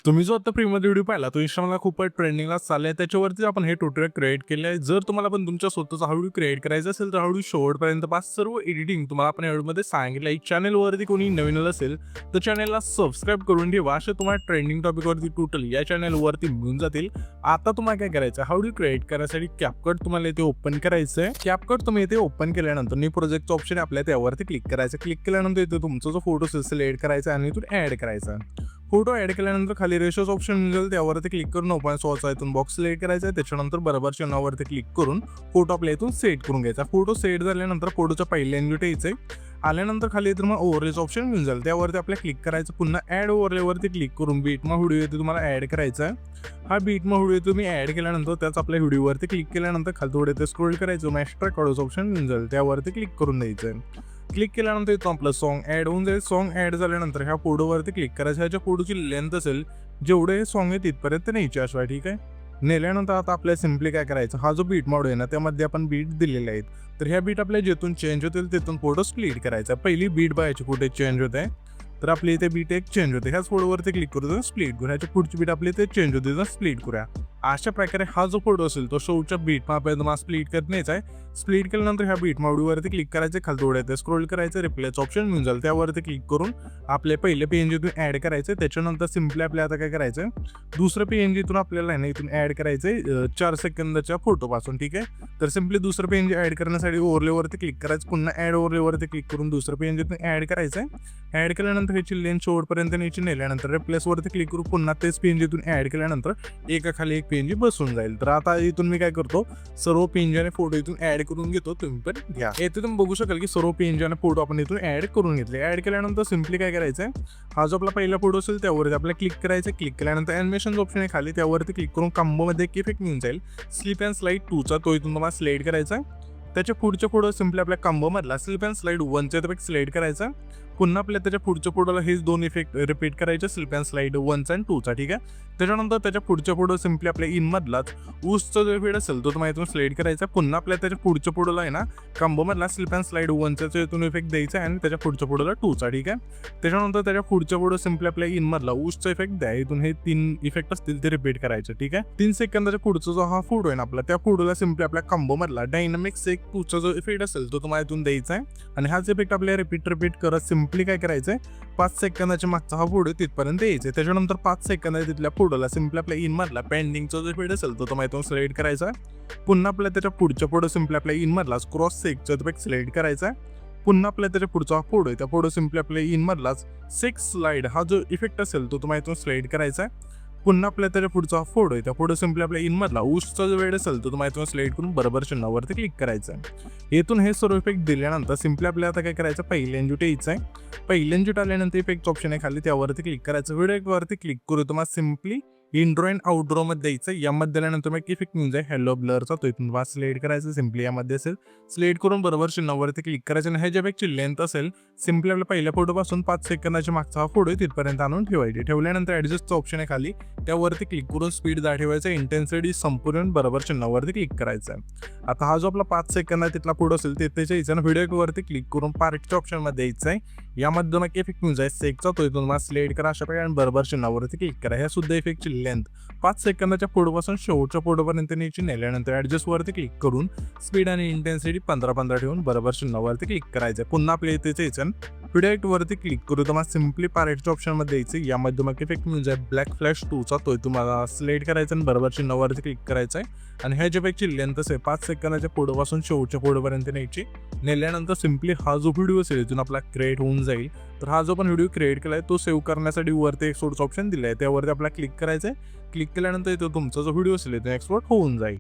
तुम्ही जो आता फ्रीमध्ये व्हिडिओ पाहिला तो Instagramला खूपच ट्रेंडिंगला चाललाय. त्याच्यावरती आपण हे ट्युटोरियल क्रिएट केले आहे. जर तुम्हाला पण तुमच्या स्वतःचा हा व्हिडिओ क्रिएट करायचा असेल तर हा व्हिडिओ शेवटपर्यंत पहा. सर्व एडिटिंग तुम्हाला आपण या व्हिडिओमध्ये सांगितलं आहे. चॅनलवरती कोणी नवीन असेल तर चॅनलला सबस्क्राईब करून ठेवा. असे तुम्हाला ट्रेंडिंग टॉपिकवरती टोटल या चॅनलवरती मिळून जातील. आता तुम्हाला काय करायचं, हा व्हिडिओ क्रिएट करण्यासाठी कॅपकट तुम्हाला इथे ओपन करायचं आहे. कॅपकट तुम्ही इथे ओपन केल्यानंतर न्यू प्रोजेक्टचं ऑप्शन आपल्या त्यावरती क्लिक करायचं. क्लिक केल्यानंतर इथे तुमचा जो फोटो असेल सिलेक्ट करायचा आणि इथून ऍड करायचा. फोटो ऍड केल्यानंतर खाली रेशोच ऑप्शन मिळेल, त्यावरती क्लिक करून ओपन सोर्सचा इथून बॉक्स सिलेक्ट करायचा आहे. त्याच्यानंतर बरोबर चिन्हावरती क्लिक करून फोटो आपल्या इथून सेट करून घ्यायचा. फोटो सेट झाल्यानंतर फोटोच्या पहिल्या एंगल यायचंय. आल्यानंतर खाली इथून मग ओव्हरलेच ऑप्शन मिळून जाईल, त्यावरती आपल्याला क्लिक करायचं. पुन्हा ऍड ओव्हरलेवरती क्लिक करून बीटमा व्हिडिओ इथे तुम्हाला ऍड करायचा आहे. हा बीटमा व्हिडिओ तुम्ही ऍड केल्यानंतर त्याच आपल्या व्हिडिओवरती क्लिक केल्यानंतर खाली थोडे ते स्क्रोल करायचं. मग एक्स्ट्रा कॉडोच ऑप्शन मिळून जाईल, त्यावरती क्लिक करून द्यायचं आहे. क्लिक केल्यानंतर इथं आपलं सॉन्ग ऍड होऊन जाईल. सॉन्ग ऍड झाल्यानंतर ह्या फोटोवरती क्लिक करायचं. ह्याच्या फोटोची लेंथ असेल जेवढे सॉन्ग आहे तिथपर्यंत न्यायची अशा, ठीक आहे. नेल्यानंतर आता आपल्याला सिम्पली काय करायचं, हा जो बीट मोड आहे ना त्यामध्ये आपण बीट दिलेले आहेत. तर ह्या बीट आपल्या जिथून चेंज होतील तिथून फोटो स्प्लिट करायचा. पहिली बीट बघायची कुठे चेंज होते, तर आपली इथे बीट एक चेंज होते. ह्याच फोटोवरती क्लिक करू स्प्लिट करू. ह्याच्या पुढची बीट आपली इथे चेंज होते तर स्प्लिट करूया. अशा प्रकारे हा जो फोटो असेल तो शोच्या बीट आपल्याला तुम्हाला स्प्लिट करण्याचा आहे. स्प्लिट केल्यानंतर ह्या बीट मोडवरती क्लिक करायचं. खाली थोडं ते स्क्रोल करायचं. रिप्लेस ऑप्शन मिळून जाईल, त्यावरती क्लिक करून आपले पहिले पीएनजीतून ऍड करायचं. त्याच्यानंतर सिम्पली आपल्याला आता काय करायचं, दुसरं पीएनजीतून आपल्याला आहे ना इथून ऍड करायचंय 4 सेकंदाच्या फोटोपासून, ठीक आहे. तर सिम्पली दुसरं पीएनजी ऍड करण्यासाठी ओव्हरलेवरती क्लिक करायचं. पुन्हा ऍड ओव्हरलेवरती क्लिक करून दुसरं पीएनजीतून ऍड करायचंय. ऍड केल्यानंतर ह्याची लेंथ शेवटपर्यंत न्यायची. नेल्यानंतर रिप्लेसवरती क्लिक करू. पुन्हा तेच पीएनजीतून ऍड केल्यानंतर एका खाली एक पीएनजी बसून जाईल. तर आता इथून मी काय करतो, सर्व पीएनजी आणि फोटो इथून ऍड करून घेतो. तुम्ही पण घ्या. येथे तुम्ही बघू शकाल की सर्व पीएनजी आणि फोटो आपण इथून ऍड करून घेतले. ऍड केल्यानंतर सिम्पली काय करायचंय, हा जो आपला पहिला फोटो असेल त्यावरती आपल्याला क्लिक करायचं. क्लिक केल्यानंतर अॅनिमेशन ऑप्शन आहे खाली, त्यावरती क्लिक करून कंबोमध्ये एक इफेक्ट मिळून जाईल स्लिप अँड स्लाइड 2चा, तो इथून तुम्हाला स्लाइड करायचा. त्याच्या पुढच्या फोटो सिम्पली आपल्या कंबो मधला स्लिप अँड स्लाइड 1चा इफेक्ट स्लाइड करायचा. पुन्हा आपल्या त्याच्या पुढच्या फोटोला हेच दोन इफेक्ट रिपीट करायचे, स्लिप अँड स्लाइड 1चा आणि 2चा, ठीक आहे. त्याच्यानंतर त्याच्या पुढच्या फोटो सिम्पली आपल्या इन मधलाच ऊसचा जो इफेक्ट असेल तो तुम्हाला इथून स्लाइड करायचा. पुन्हा आपल्या त्याच्या पुढच्या फोटोला आहे ना कंबो मधला स्लिप अँड स्लाइड 1चा इथून इफेक्ट द्यायचा आणि त्याच्या पुढच्या फोटोला 2चा, ठीक आहे. त्याच्यानंतर त्याच्या पुढच्या फोटो सिम्पली आपल्या इन मधला ऊसचा इफेक्ट द्या. इथून हे 3 इफेक्ट असतील ते रिपीट करायचे, ठीक आहे. 3 सेकंदाच्या पुढचा जो हा फोटो आहे ना आपला, त्या फोटोला सिम्पली आपल्या कंबो मधला डायनामिक सेक 2चा जो इफेक्ट असेल तो तुम्हाला इथून द्यायचा आहे. आणि हाच इफेक्ट आपल्याला रिपीट करत सिम्पली काय करायचंय, 5 सेकंदाच्या मागचा हा फोटो तिथपर्यंत यायचा. त्याच्यानंतर 5 सेकंदाच्या तिथल्या फोटोला सिम्पली आपल्या इन मधला पेंडिंगचा जो इफेक्ट असेल तो तुम्हाला इथून सिलेक्ट करायचा. पुन्हा आपल्या त्याच्या पुढच्या फोटो सिम्पली आपल्या इन मधला क्रॉस सेकचा इफेक्ट सिलेक्ट करायचा. पुन्हा आपल्या त्याच्या पुढचा फोटो आहे त्या फोटो सिम्पली आपल्या इन मधलाच सेक्स स्लाइड हा जो इफेक्ट असेल तो तुम्हाला इथून सिलेक्ट करायचा. पुन्हा आपल्या त्याच्या पुढचा फोटो आहे त्या फोटो सिम्पली आपल्या इन मधला ऊसचा जो वेळ असेल तो तुम्हाला इथून सिलेक्ट करून बरोबर चिन्हावरती क्लिक करायचं. इथून हे सर्व इफेक्ट दिल्यानंतर सिम्पली आपल्याला आता काय करायचं, पहिल्यांजूट यायचं आहे. पहिल्यांजूट आल्यानंतर इफेक्ट ऑप्शन आहे खाली, त्यावरती क्लिक करायचं. व्हिडिओवरती क्लिक करू तुम्हाला सिम्पली इंट्रो अँड आउट्रो मध्ये द्यायचं. यामध्ये दिल्यानंतर मग इफेक्ट मिळून जाईल हॅलो ब्लरचा, तो इथून तुम्हाला सिलेक्ट करायचं. सिम्पली यामध्ये असेल सिलेक्ट करून बरोबर चिन्हावरती क्लिक करायचं. आणि ह्याच्या इफेक्टची लेंथ असेल सिम्पली आपल्या पहिल्या फोटोपासून 5 सेकंदाच्या मागचा हा फोटो तिथपर्यंत आणून ठेवायचे. ठेवल्यानंतर ऍडजस्टचं ऑप्शन आहे खाली, त्यावरती क्लिक करून स्पीड जा ठेवायचं. इंटेन्सिटी संपूर्ण बरोबर चिन्हावरती क्लिक करायचं आहे. आता हा जो आपला 5 सेकंद तिथला फोटो असेल त्याच्या इथं व्हिडिओवरती क्लिक करून पार्टच्या ऑप्शन मध्ये द्यायचं आहे. यामध्ये मग इफेक्ट मिळून जाईल सेकचा, तो इथून तुम्हाला सिलेक्ट करा अशा प्रकारे बरोबर चिन्हावरती क्लिक करा. ह्या सुद्धा इफेक्टची लेंथ 5 सेकंदाच्या फोटोपासून शेवटच्या फोटोपर्यंत न्यायची. नेल्यानंतर ऍडजस्ट वरती क्लिक करून स्पीड आणि इंटेन्सिटी 15-15 ठेवून बरोबर चिन्हावरती क्लिक करायचं. पुन्हा आपल्या इथेच यायचं व्हिडिओ वरती क्लिक करू तुम्हाला सिम्पली पार्टच्या ऑप्शन मध्ये द्यायचं. यामध्ये मग इफेक्ट मिळून जाईल ब्लॅक फ्लॅश 2चा, तो तुम्हाला सिलेक्ट करायचा आणि बरोबर चिन्हावरती क्लिक करायचं आहे. आणि ह्याच्या इफेक्टची लेंथ असेल 5 सेकंदाच्या फोटोपासून शेवटच्या फोटोपर्यंत न्यायची. नेल्यानंतर सिम्पली हा जो व्हिडिओ असेल इथून आपला क्रिएट होऊन जाईल. तर हा जो पण व्हिडिओ क्रिएट केलाय तो सेव्ह करण्यासाठी वरती एक सोर्स ऑप्शन दिलाय, त्यावरती आपल्याला क्लिक करायचंय. क्लिक केल्यानंतर इथं तुमचा जो व्हिडिओ असेल इथून एक्सपोर्ट होऊन जाईल.